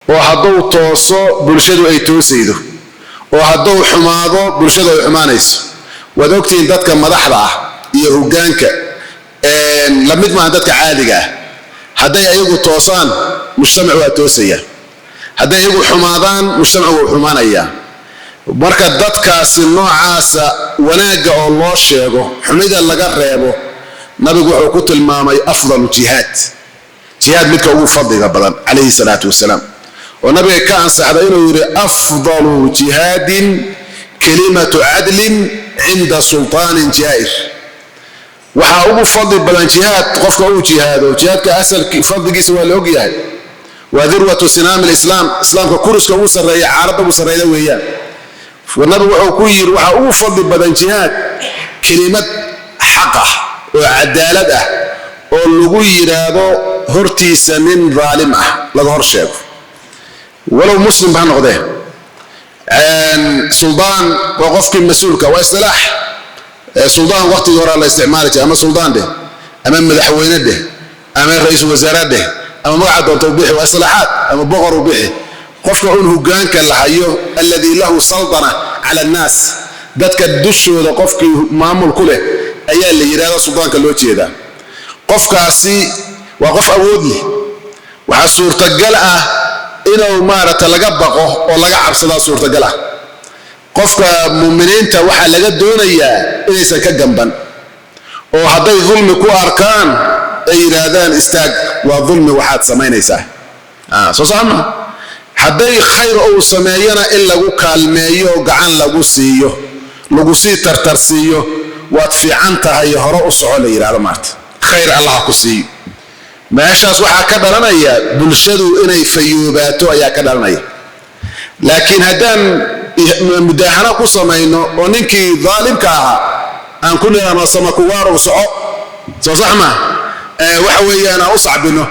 وهدو توصو بلشدو أي توسيدو وهدو حماضو بلشدو أي حمانيس ودوكتين دادك مدحضة يهوغانك لمد ما دادك عادقة هدا يقو توصان مجتمع واتوسية هدا يقو حماضان مجتمع وحمانية marka dadkaasi noocaasa wanaaga oo loo sheego xumida laga reebo nabigu wuxuu ku tilmaamay afdalu jihad midka ugu fadliga badan alayhi salatu wasalaam oo nabiga ka ansaxday inuu yiri afdalu jihadin kalimatu adlin inda sultanin jair waxa ugu fadli badan jihad qofka uu jihado jihadka asalki fadligiisa waa la og yahay waa dirwatu sinam alislam islaamka kuriska uu sareeyo caalamka uu sareeyo weeyaan والنبي وحكير وحقوق فضل بدن جهاد كلمة حقه وعدالته واللغوير هذا هرتيس من ظالمه لظهر شاب ولو مسلم بهنغده سلطان وقفك المسؤول كواصطلاح سلطان وقت يرى الله استعماله أما سلطان ده أما مدحوينه ده أما رئيس وزراء ده أما مقعد وتوبيح وإصلاحات أما بغر وبيحه قفك عنه جانك اللحيو الذي له سلطنة على الناس ذاتك الدش وذا قفك معمول كله أيها اللي يرى سلطانك اللوتي ده قفك عسي وقف أودي وحصور تجلأه إنه مارة لقبقه ولا قعب صدا صور تجلأه قفك مؤمنين توحى لقد دونيا إليس كجنبا وهذا ظلم كو أركان أي رادان استاج وظلم واحد سمين يساه صوصنا hadday khayr oo sameeyana in lagu kaalmeeyo gacan lagu siiyo lagu sii tartarsiiyo waad fiican tahay hore u socon yiraahdo maarta khayr allah ku siiyo meeshaas waxa ka dhalanaya bulshadu inay fayuubaato ayaa ka dhalanaya laakiin haddaan mudahana ku sameeyno oo ninkii dhaalimka ahaa aan ku leeyahay sama ku waaro soco soo saxma waxa weeyaan u sacbino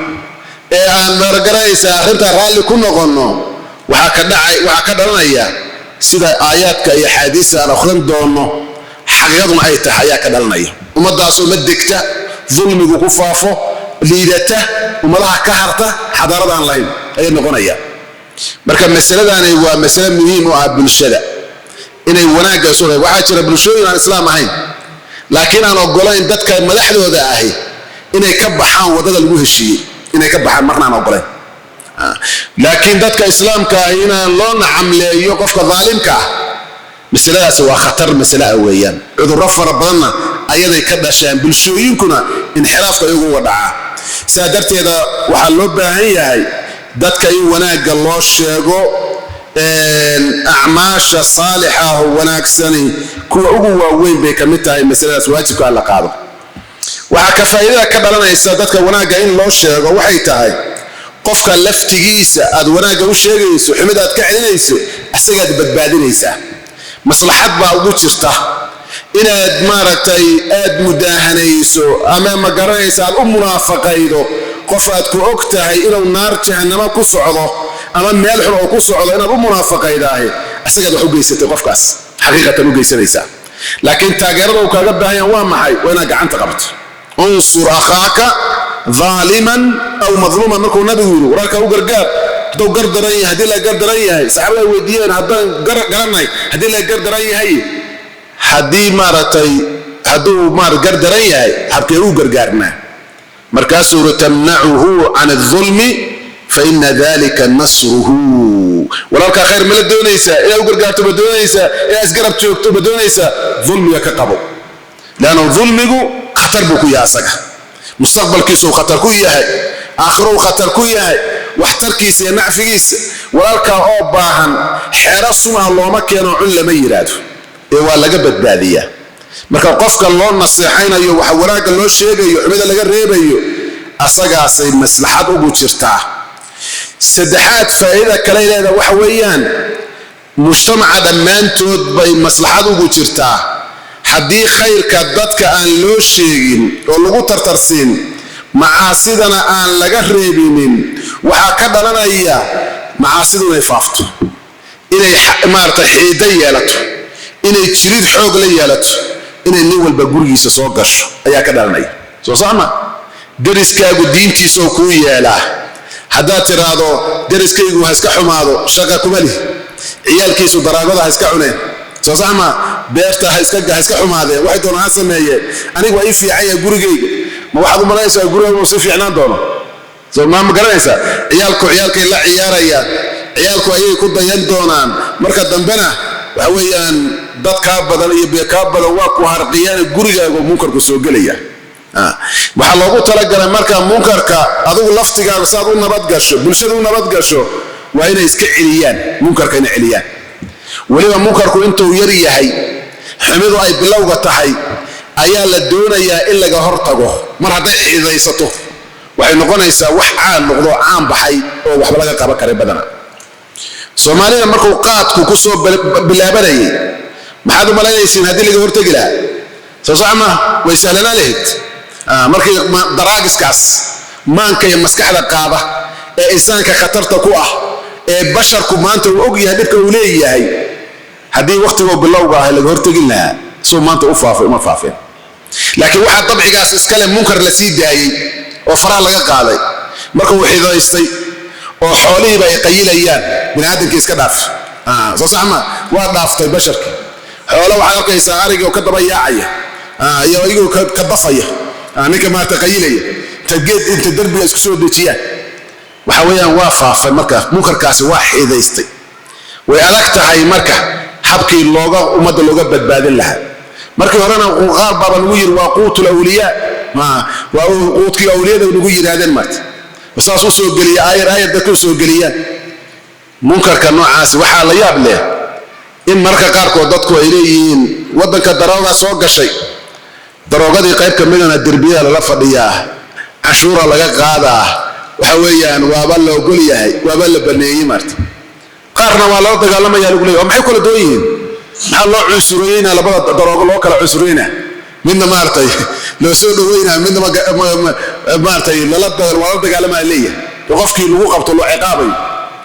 aan margaraysa arinta raali ku noqono waxa ka dhalanaya sida aayaadka iyo xadiis aan akhrin doono xaqiiqaduna ay tahay ayaa ka dhalanaya ummadaas uma degta dulmigu ku faafo liidata umadaha ka harta xadaarada aan lahayn ay noqonaya marka mas'aladani waa mas'ala muhiim oo ah bulshada inay wanaaga soo waxa jira bulshooyin aan islaam ahayn laakiin aan ogolayn dadka madaxdooda ahi inay ka baxaan wadada lagu heshiiyay inay ka baxaan marna aan ogolayn laakiin dadka islaamka inaan loo nacamleeyo qofka dhaalimka misaladaas waa khatar mas'ala weeyaan cudurro fara badan ayaday ka dhashaan bulshooyinkuna inxiraafka iyagu wadacaa saadarteeda waxa loo baahan yahay dadka in wanaaga loo sheego acmaasha saalixa wanaagsani kuwa ugu waaweyn bay kamid tahay masaladaas waajibka la qaado waxa ka faa'iido ka dhalanaysa dadka wanaaga in loo sheego waxay tahay qofka laftigiisa aad wanaaga u sheegayso xumid aad ka celinayso asagaad badbaadinaysa maslaxad baa ugu jirta inaad maaragtay aad mudaahanayso ama ma garanaysa aad u munaafaqaydo qof aad ku og tahay inuu naar jahannama ku socdo ama meel xun oo ku socdo inaad u munaafaqaydahay asagaad wax u geysatay qofkaas xaqiiqatan u geysanaysa laakiin taageerada uu kaaga baahan yahay waa maxay waa inaad gacanta qabato unsur akhaaka ظالما او مظلوما markuu nabigu yiri warka u gargaar haduu gardaran yahay hadii la gardaran yahay saxaabada weydiiyeen haddaan garanay hadii la gardaran yahay hadii maaratay haduu gardaran yahay habkee u gargaarnaa markaasuu tamna'uhu an adh-dhulmi fa inna dhalika nasruhu walaalka khayr ma la doonaysa inaa u gargaarto ma doonaysa inaa isgarab joogto ma doonaysa dhulmiga ka qabo laana dhulmigu khatar buu ku yaasaga مستقبل كيسو خطر كوياه آخره خطر كوياه واحتر كيس ينعفقيس ولالك أوباهن حرصنا الله ما كانوا علم يرادو إيوه لقبت بادية مركا قفك الله النصيحين أيو وحوراك الله الشيء أيو حميد لقى الريب أيو أصدقاء سيد مسلحات أبو تشرتاه سدحات فإذا كليل هذا وحويان مجتمع دمان تود بين مصلحات أبو تشرتاه haddii khayrka dadka aan loo sheegin oo lagu tartarsiin macaasidana aan laga reebinin waxa ka dhalanaya macaasidu inay faafto inay maarta xiida yeelato inay jirid xoog la yeelato inay nin walba gurigiisa soo gasho ayaa ka dhalanaya soo saama dariskaagu diintiisa ku yeelaa haddaad tiraahdo deriskaygu ha iska xumaado shaqa kuma lih ciyaalkiisu daraagada ha iska cuneen soo sax ma beerta ha iska xumaadeen waxay doonaan ha sameeyeen aniga waa ii fiican yahay gurigayga ma waxaad u malaynaysaa gurigayga si fiicnaan doono soo ma garanaysaa ciyaalkay la ciyaarayaan ciyaalku ayay ku dayan doonaan marka dambena waxa weeyaan dad kaa badan iyo bee kaa badan waa ku harqiyaan gurigaaga munkarku soo gelaya waxaa loogu talagalay marka munkarka adigu laftigaaga saad u nabad gasho bulshada u nabad gasho waa inay iska celiyaan munkarka inay celiyaan weliba munkarku intuu yar yahay xumidu ay bilowga tahay ayaa la doonayaa in laga hortago mar hadday xidaysato waxay noqonaysaa wax caan noqdo caan baxay oo waxba laga qaban karay badana soomaalida markuu qaadku ku soo bilaabanayay maxaad u malaynaysiin haddii laga hortagi lahaa soo sax ma way sahlanaa lahayd markii daraagiskaas maanka iyo maskaxda qaada ee insaanka khatarta ku ah ee basharku maanta uu og yahay dhibka uu leeyahay haddii waqtigoo bilowga ah laga hortagin lahaa soo maanta u faafay uma faafeen laakiin waxaa dabcigaas iskale munkar la sii daayey oo faraha laga qaaday marka uu xidaystay oo xoolihiiba ay qayilayaan biniaadamkii iska dhaaf soo sax ma waa dhaaftay basharkii xoolo waxaad arkaysaa arigii oo ka daba yaacaya iyo iyagoo ka dafaya ninka maarta qayilaya inta derbiga isku soo dejiyaan waxa weeyaan waa faafay marka munkarkaasi waa xidaystay way adag tahay marka habkii ummadda looga badbaadin lahaa markii horena qaar baaba lagu yiri waa quutul awliyaa waa quudkii awliyada lagu yiraahdeen maarta wasaas u soo geliya aayad dadku soo geliyaan munkarka noocaas waxaa la yaab leh in marka qaarkood dadku ay leeyihiin wadanka darooga soo gashay daroogadii qayb ka midana derbiyada lala fadhiyaa cashuura laga qaadaa waxa weeyaan waaba la ogol yahay waaba la baneeyay maarta qaarna waa loo dagaalamaya lagu leeyahay maxay kala doon yihiin maxaa loo cunsureyna labada daroogo loo kala cunsureyna midna maartay loo soo dhaweynaa midna maartay lala dagaalamaya leeyahay qofkii lagu qabto loo ciqaabayo